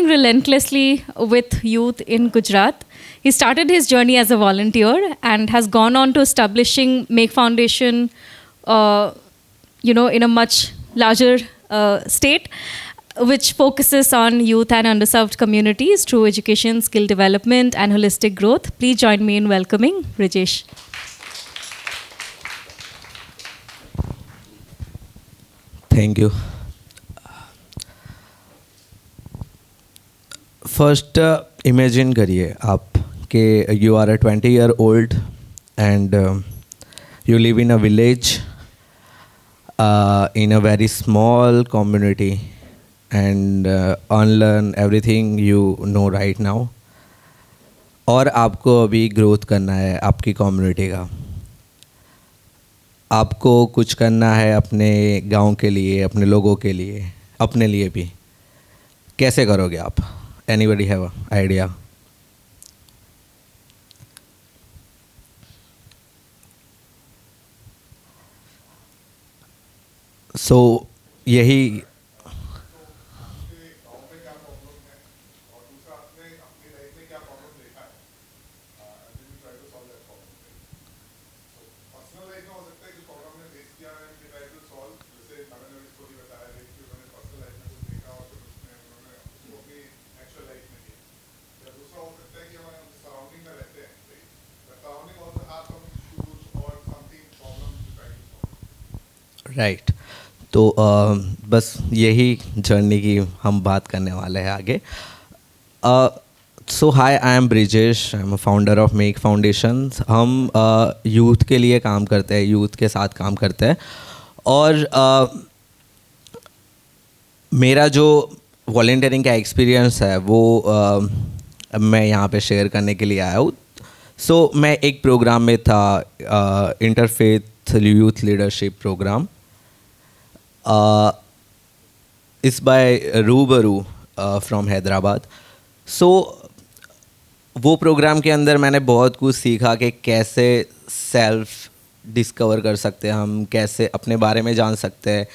working relentlessly with youth in Gujarat. He started his journey as a volunteer and has gone on to establishing Make Foundation, in a much larger state, which focuses on youth and underserved communities through education, skill development, and holistic growth. Please join me in welcoming Brijesh. Thank you. First, imagine करिए आप कि you are a 20-year-old and you live in a village in a very small community and unlearn everything you know right now. और आपको अभी growth करना है आपकी community का. आपको कुछ करना है अपने गांव के लिए, अपने लोगों के लिए, अपने लिए भी. कैसे करोगे आप? Anybody have an idea? So यही राइट. तो बस यही जर्नी की हम बात करने वाले हैं आगे. So hi, I am Brijesh, I am founder of Make Foundation. हम यूथ के लिए काम करते हैं, यूथ के साथ काम करते हैं. और मेरा जो वॉलंटियरिंग का एक्सपीरियंस है वो मैं यहाँ पे शेयर करने के लिए आया हूँ. सो मैं एक प्रोग्राम में था, इंटरफेथ यूथ लीडरशिप प्रोग्राम. इस बाय रूबरू फ्रॉम हैदराबाद. सो वो प्रोग्राम के अंदर मैंने बहुत कुछ सीखा कि कैसे सेल्फ डिस्कवर कर सकते हैं हम, कैसे अपने बारे में जान सकते हैं,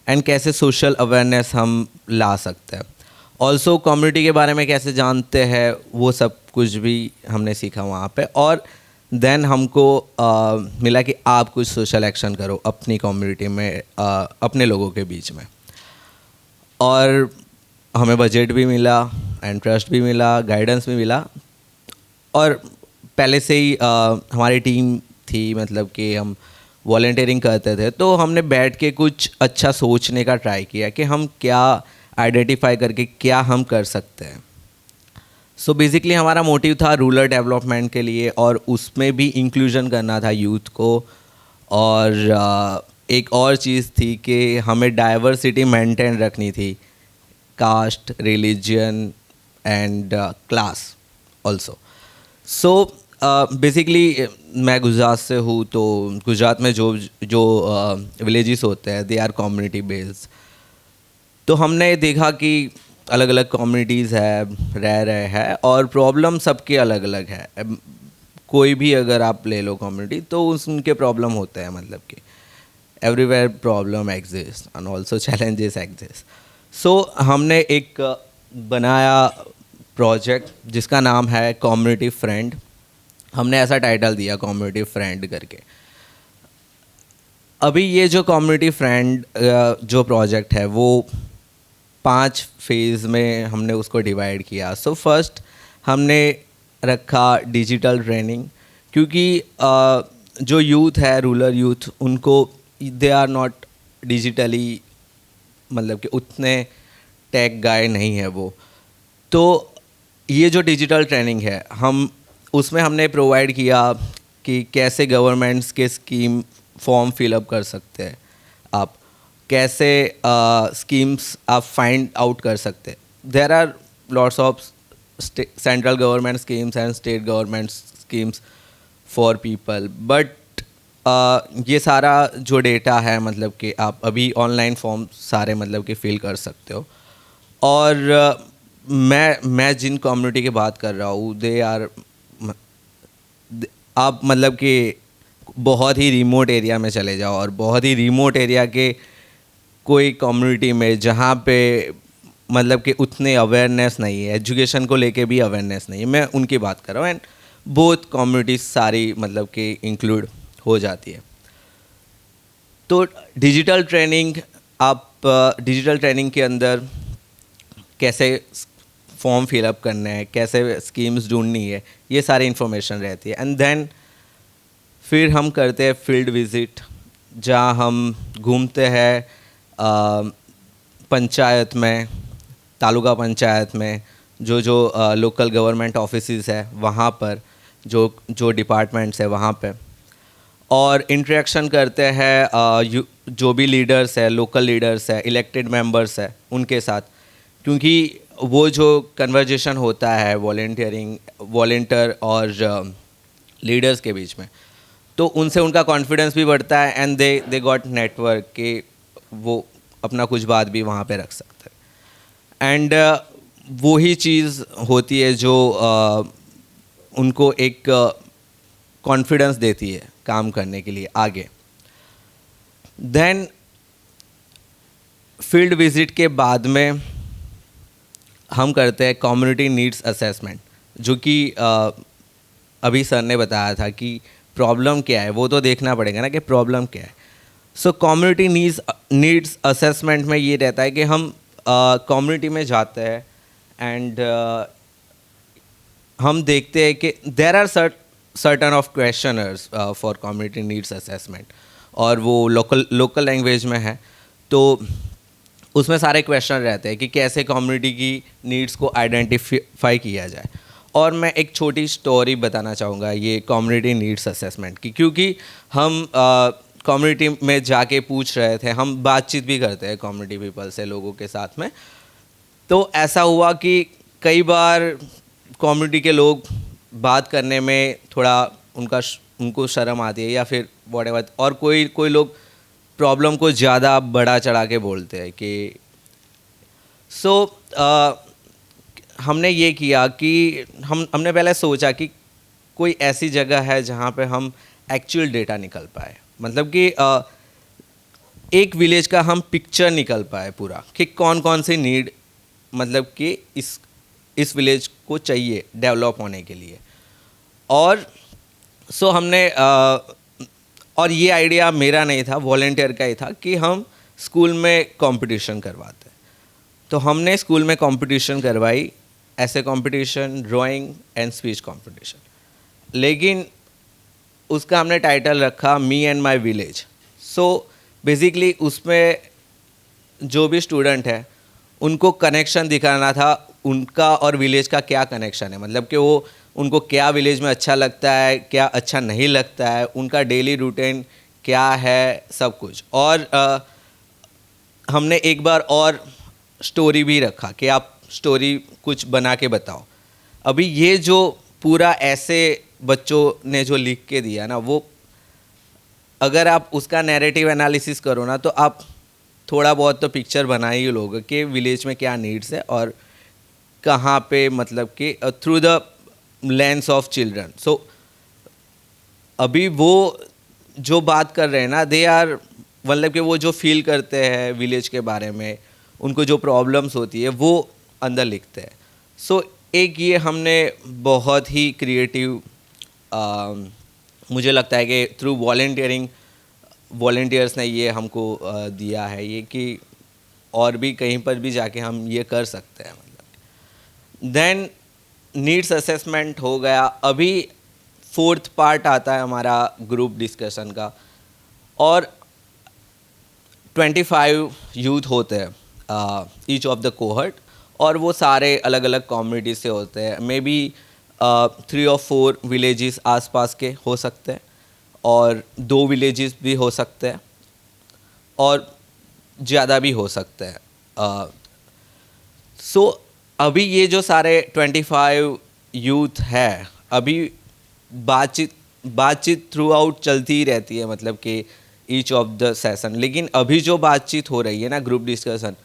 एंड कैसे सोशल अवेयरनेस हम ला सकते हैं. ऑल्सो कम्युनिटी के बारे में कैसे जानते हैं, वो सब कुछ भी हमने सीखा वहाँ पे. और देन हमको मिला कि आप कुछ सोशल एक्शन करो अपनी कम्युनिटी में, अपने लोगों के बीच में. और हमें बजट भी मिला, इंटरेस्ट भी मिला, गाइडेंस भी मिला. और पहले से ही हमारी टीम थी, मतलब कि हम वॉलंटियरिंग करते थे. तो हमने बैठ के कुछ अच्छा सोचने का ट्राई किया कि हम क्या आइडेंटिफाई करके क्या हम कर सकते हैं. सो बेसिकली हमारा मोटिव था रूरल डेवलपमेंट के लिए, और उसमें भी इंक्लूजन करना था यूथ को. और एक और चीज़ थी कि हमें डाइवर्सिटी मेंटेन रखनी थी, caste, religion and class also. So basically मैं गुजरात से हूँ, तो गुजरात में जो विलेजेस होते हैं दे आर कम्युनिटी बेस्ड. तो हमने देखा कि अलग अलग कम्युनिटीज़ है, रह रहे हैं, और प्रॉब्लम सबके अलग अलग है. कोई भी अगर आप ले लो कम्युनिटी, तो उनके प्रॉब्लम होते हैं, मतलब कि everywhere problem exist and also challenges exist. So हमने एक बनाया प्रोजेक्ट जिसका नाम है कम्युनिटी फ्रेंड. हमने ऐसा टाइटल दिया, कम्युनिटी फ्रेंड करके. अभी ये जो कम्युनिटी फ्रेंड जो प्रोजेक्ट है वो 5 फेज़ में हमने उसको डिवाइड किया. सो फर्स्ट हमने रखा डिजिटल ट्रेनिंग, क्योंकि जो यूथ है, रूरल यूथ, उनको दे आर नॉट डिजिटली, मतलब कि उतने टेक गाय नहीं है वो. तो ये जो डिजिटल ट्रेनिंग है, हम उसमें हमने प्रोवाइड किया कि कैसे गवर्नमेंट्स के स्कीम फॉर्म फिलअप कर सकते हैं आप, कैसे स्कीम्स आप फाइंड आउट कर सकते हैं. There are lots of central government schemes and state government schemes for people, but ये सारा जो डेटा है, मतलब कि आप अभी ऑनलाइन फॉर्म सारे मतलब कि फिल कर सकते हो. और मैं जिन कम्युनिटी की बात कर रहा हूँ, दे आर, आप मतलब कि बहुत ही रिमोट एरिया में चले जाओ, और बहुत ही रिमोट एरिया के कोई कम्युनिटी में जहाँ पे मतलब कि उतने अवेयरनेस नहीं है, एजुकेशन को लेके भी अवेयरनेस नहीं है, मैं उनकी बात कर रहा हूँ। एंड बोथ कम्युनिटीज सारी मतलब कि इंक्लूड हो जाती है। तो डिजिटल ट्रेनिंग, आप डिजिटल ट्रेनिंग के अंदर कैसे फॉर्म फिलअप करना है, कैसे स्कीम्स ढूंढनी है, ये सारी इन्फॉर्मेशन रहती है। एंड देन फिर हम करते हैं फील्ड विज़िट, जहाँ हम घूमते हैं पंचायत में, तालुका पंचायत में, जो लोकल गवर्नमेंट ऑफिसेज है वहाँ पर, जो डिपार्टमेंट्स है वहाँ पे, और इंटरेक्शन करते हैं जो भी लीडर्स है, लोकल लीडर्स है, इलेक्टेड मेंबर्स है, उनके साथ। क्योंकि वो जो कन्वर्जेशन होता है वॉलेंटियर और लीडर्स के बीच में, तो उनसे उनका कॉन्फिडेंस भी बढ़ता है। एंड दे गॉट नेटवर्क के वो अपना कुछ बात भी वहाँ पे रख सकते हैं। एंड वही चीज़ होती है जो उनको एक कॉन्फिडेंस देती है काम करने के लिए आगे। देन फील्ड विज़िट के बाद में हम करते हैं कम्युनिटी नीड्स असेसमेंट, जो कि अभी सर ने बताया था कि प्रॉब्लम क्या है, वो तो देखना पड़ेगा ना कि प्रॉब्लम क्या है। सो कम्युनिटी नीड्स असेसमेंट में ये रहता है कि हम कम्युनिटी में जाते हैं एंड हम देखते हैं कि there are certain of questioners for community needs assessment, और वो लोकल लैंग्वेज में है। तो उसमें सारे क्वेश्चन रहते हैं कि कैसे कम्युनिटी की नीड्स को आइडेंटिफाई किया जाए। और मैं एक छोटी स्टोरी बताना चाहूँगा ये कम्युनिटी नीड्स असेसमेंट की, क्योंकि हम कम्युनिटी में जाके पूछ रहे थे, हम बातचीत भी करते हैं कम्युनिटी पीपल से, लोगों के साथ में। तो ऐसा हुआ कि कई बार कम्युनिटी के लोग बात करने में थोड़ा उनको शर्म आती है, या फिर व्हाटएवर, और कोई लोग प्रॉब्लम को ज़्यादा बढ़ा चढ़ा के बोलते हैं कि हमने ये किया कि हमने पहले सोचा कि कोई ऐसी जगह है जहाँ पे हम एक्चुअल डेटा निकल पाए, मतलब कि एक विलेज का हम पिक्चर निकल पाए पूरा, कि कौन कौन सी नीड मतलब कि इस विलेज को चाहिए डेवलप होने के लिए। और हमने और ये आइडिया मेरा नहीं था, वॉलेंटियर का ही था कि हम स्कूल में कंपटीशन करवाते। तो हमने स्कूल में कंपटीशन करवाई, ऐसे competition, drawing and speech competition, लेकिन उसका हमने टाइटल रखा me and my village. So basically उसमें जो भी स्टूडेंट है उनको कनेक्शन दिखाना था, उनका और विलेज का क्या कनेक्शन है, मतलब कि वो उनको क्या विलेज में अच्छा लगता है, क्या अच्छा नहीं लगता है, उनका डेली रूटीन क्या है, सब कुछ। और हमने एक बार और स्टोरी भी रखा कि आप स्टोरी कुछ बना के बताओ। अभी ये जो पूरा ऐसे बच्चों ने जो लिख के दिया ना, वो अगर आप उसका नैरेटिव एनालिसिस करो ना, तो आप थोड़ा बहुत तो पिक्चर बना ही लोगे कि विलेज में क्या नीड्स है और कहाँ पे, मतलब कि through the lens of children. So अभी वो जो बात कर रहे हैं ना, दे आर, मतलब कि वो जो फील करते हैं विलेज के बारे में, उनको जो प्रॉब्लम्स होती है वो अंदर लिखते हैं। सो एक ये हमने बहुत ही क्रिएटिव, मुझे लगता है कि थ्रू वॉलेंटियर्स ने ये हमको दिया है ये, कि और भी कहीं पर भी जाके हम ये कर सकते हैं। मतलब देन नीड्स असेसमेंट हो गया। अभी 4th पार्ट आता है हमारा ग्रुप डिस्कशन का, और 25 यूथ होते हैं ईच ऑफ द कोहर्ट, और वो सारे अलग अलग कम्युनिटी से होते हैं। मे बी 3 और 4 विलेजेस आसपास के हो सकते हैं, और 2 विलेजेस भी हो सकते हैं, और ज़्यादा भी हो सकते हैं। सो अभी ये जो सारे 25 यूथ है, अभी बातचीत थ्रू आउट चलती ही रहती है, मतलब कि ईच ऑफ द सेशन। लेकिन अभी जो बातचीत हो रही है ना, ग्रुप डिस्कशन,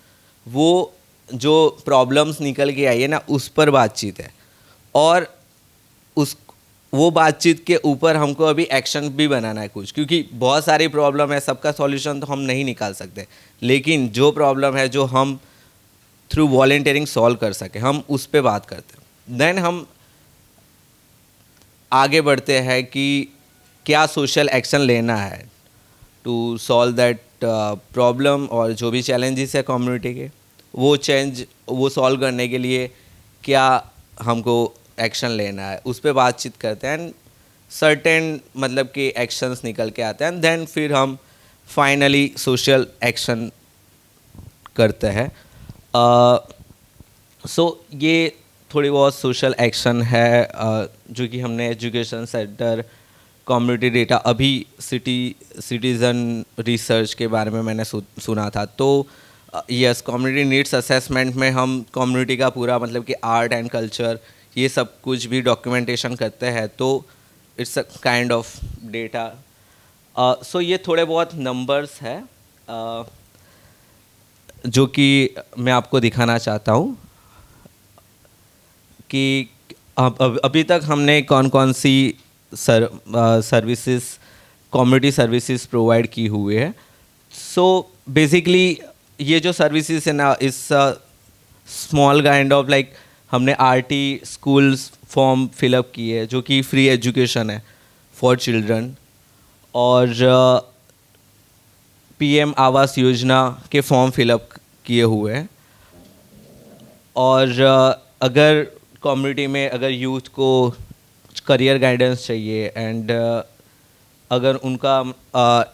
वो जो प्रॉब्लम्स निकल के आई है ना, उस पर बातचीत है। और वो बातचीत के ऊपर हमको अभी एक्शन भी बनाना है कुछ, क्योंकि बहुत सारी प्रॉब्लम है, सबका सॉल्यूशन तो हम नहीं निकाल सकते, लेकिन जो प्रॉब्लम है, जो हम थ्रू वॉलंटियरिंग सॉल्व कर सके, हम उस पे बात करते हैं। देन हम आगे बढ़ते हैं कि क्या सोशल एक्शन लेना है टू सॉल्व दैट प्रॉब्लम, और जो भी चैलेंजेस है कम्युनिटी के, वो सॉल्व करने के लिए क्या हमको एक्शन लेना है, उस पर बातचीत करते हैं। एंड सर्टेन मतलब कि एक्शंस निकल के आते हैं, एंड देन फिर हम फाइनली सोशल एक्शन करते हैं। सो ये थोड़ी बहुत सोशल एक्शन है जो कि हमने एजुकेशन सेक्टर, कम्युनिटी डेटा, अभी सिटीज़न रिसर्च के बारे में मैंने सुना था। तो यस, कम्युनिटी नीड्स असेसमेंट में हम कम्युनिटी का पूरा मतलब कि आर्ट एंड कल्चर ये सब कुछ भी डॉक्यूमेंटेशन करते हैं। तो it's a kind of data. So ये थोड़े बहुत नंबर्स है जो कि मैं आपको दिखाना चाहता हूँ कि अभी तक हमने कौन कौन सी सर्विसेज, कम्युनिटी सर्विसेज प्रोवाइड की हुई है। सो बेसिकली ये जो सर्विसेज है ना, इस स्मॉल काइंड ऑफ लाइक हमने आरटी स्कूल्स फॉर्म फिलअप किए है जो कि फ्री एजुकेशन है फॉर चिल्ड्रन, और पीएम आवास योजना के फॉर्म फिलअप किए हुए हैं। और अगर कम्युनिटी में अगर यूथ को करियर गाइडेंस चाहिए, एंड अगर उनका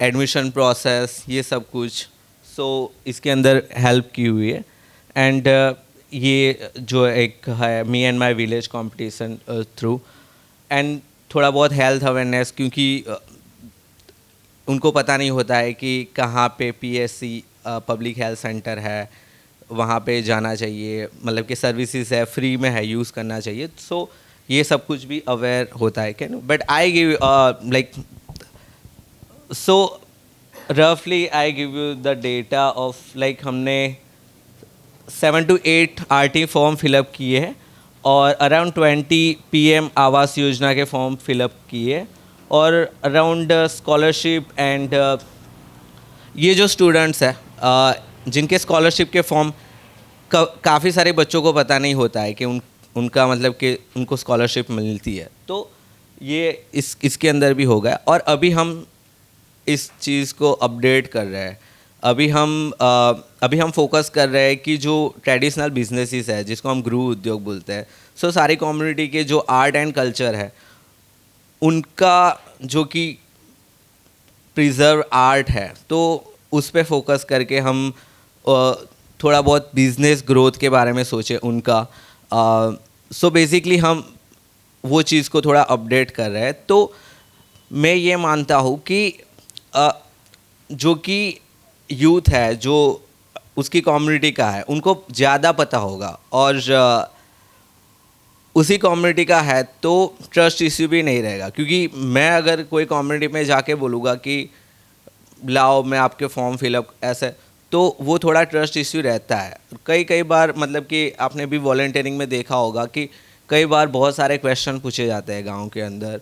एडमिशन प्रोसेस ये सब कुछ, सो इसके अंदर हेल्प की हुई है। एंड ये जो एक है me and my village competition through, and थोड़ा बहुत हेल्थ अवेयरनेस, क्योंकि उनको पता नहीं होता है कि कहाँ पे पीएससी पब्लिक हेल्थ सेंटर है, वहाँ पे जाना चाहिए, मतलब कि सर्विसेज है फ्री में है, यूज़ करना चाहिए। सो ये सब कुछ भी अवेयर होता है can, but I give like so रफली I give you the data of like हमने 7 to 8 आरटी फॉर्म फिलअप किए हैं, और अराउंड 20 पीएम आवास योजना के फॉर्म फिलअप किए, और अराउंड स्कॉलरशिप एंड ये जो स्टूडेंट्स हैं जिनके स्कॉलरशिप के फॉर्म काफ़ी सारे बच्चों को पता नहीं होता है कि उनका मतलब कि उनको स्कॉलरशिप मिलती है। तो ये इसके अंदर भी हो गया, और अभी हम इस चीज़ को अपडेट कर रहे हैं। अभी हम फोकस कर रहे हैं कि जो ट्रेडिशनल बिजनेसेस है जिसको हम गृह उद्योग बोलते हैं, सो सारी कम्युनिटी के जो आर्ट एंड कल्चर है उनका जो कि प्रिजर्व आर्ट है, तो उस पे फोकस करके हम थोड़ा बहुत बिजनेस ग्रोथ के बारे में सोचे उनका। सो बेसिकली हम वो चीज़ को थोड़ा अपडेट कर रहे हैं। तो मैं ये मानता हूँ कि जो कि यूथ है जो उसकी कम्युनिटी का है उनको ज़्यादा पता होगा, और उसी कम्युनिटी का है तो ट्रस्ट इश्यू भी नहीं रहेगा। क्योंकि मैं अगर कोई कम्युनिटी में जाके बोलूँगा कि लाओ मैं आपके फॉर्म फिलअप ऐसे, तो वो थोड़ा ट्रस्ट इश्यू रहता है। कई बार मतलब कि आपने भी वॉलंटियरिंग में देखा होगा कि कई बार बहुत सारे क्वेश्चन पूछे जाते हैं गांव के अंदर,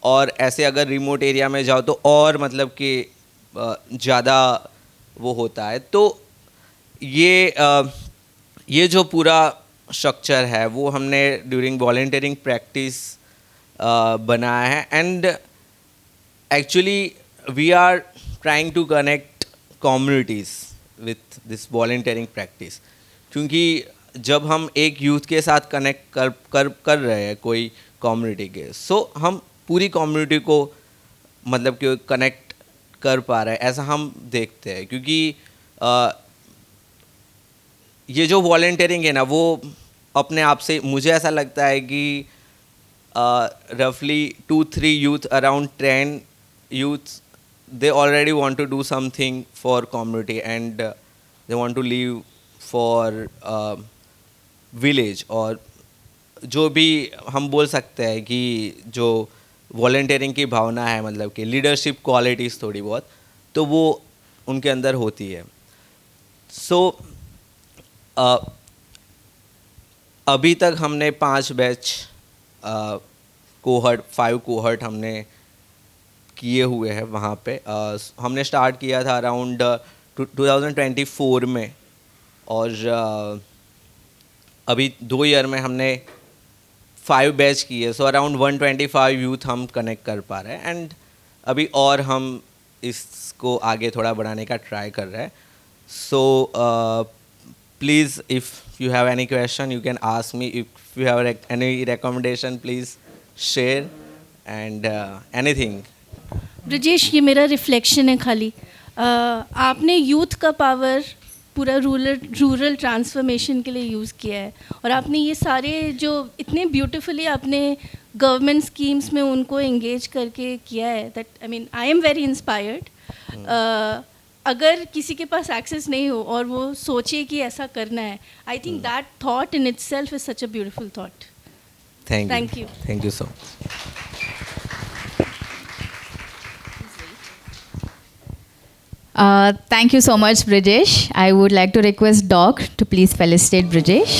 और ऐसे अगर रिमोट एरिया में जाओ तो और मतलब कि ज़्यादा वो होता है। तो ये जो पूरा स्ट्रक्चर है वो हमने ड्यूरिंग वॉलंटियरिंग प्रैक्टिस बनाया है, and actually we are trying to connect communities with this volunteering practice. क्योंकि जब हम एक यूथ के साथ कनेक्ट कर रहे हैं कोई कम्युनिटी के, सो हम पूरी कम्युनिटी को मतलब कि कनेक्ट कर पा रहे हैं ऐसा हम देखते हैं। क्योंकि ये जो वॉलंटियरिंग है ना वो अपने आप से मुझे ऐसा लगता है कि रफली 2-3 youth, around 10 youth, they already want to do something for community, and they want to live for village, और जो भी हम बोल सकते हैं कि जो वॉलंटियरिंग की भावना है, मतलब कि लीडरशिप क्वालिटीज़ थोड़ी बहुत, तो वो उनके अंदर होती है। सो अभी तक हमने 5 बैच कोहर्ट 5 कोहर्ट हमने किए हुए हैं वहाँ पे। हमने स्टार्ट किया था अराउंड 2024 में, और अभी 2 ईयर में हमने 5 बैच किए, सो अराउंड 125 यूथ हम कनेक्ट कर पा रहे हैं, एंड अभी और हम इसको आगे थोड़ा बढ़ाने का ट्राई कर रहे हैं. So please if you have any question you can ask me. If you have any recommendation please share and anything. Brajesh, ये मेरा रिफ्लेक्शन है खाली. आपने यूथ का पावर पूरा रूरल ट्रांसफॉर्मेशन के लिए यूज़ किया है, और आपने ये सारे जो इतने ब्यूटीफुली आपने गवर्नमेंट स्कीम्स में उनको एंगेज करके किया है, that I mean I am very inspired. अगर किसी के पास एक्सेस नहीं हो और वो सोचे कि ऐसा करना है, I think that thought in itself is such a beautiful thought. Thank you. Thank you so much. Thank you so much, Brijesh. I would like to request Doc to please felicitate Brijesh.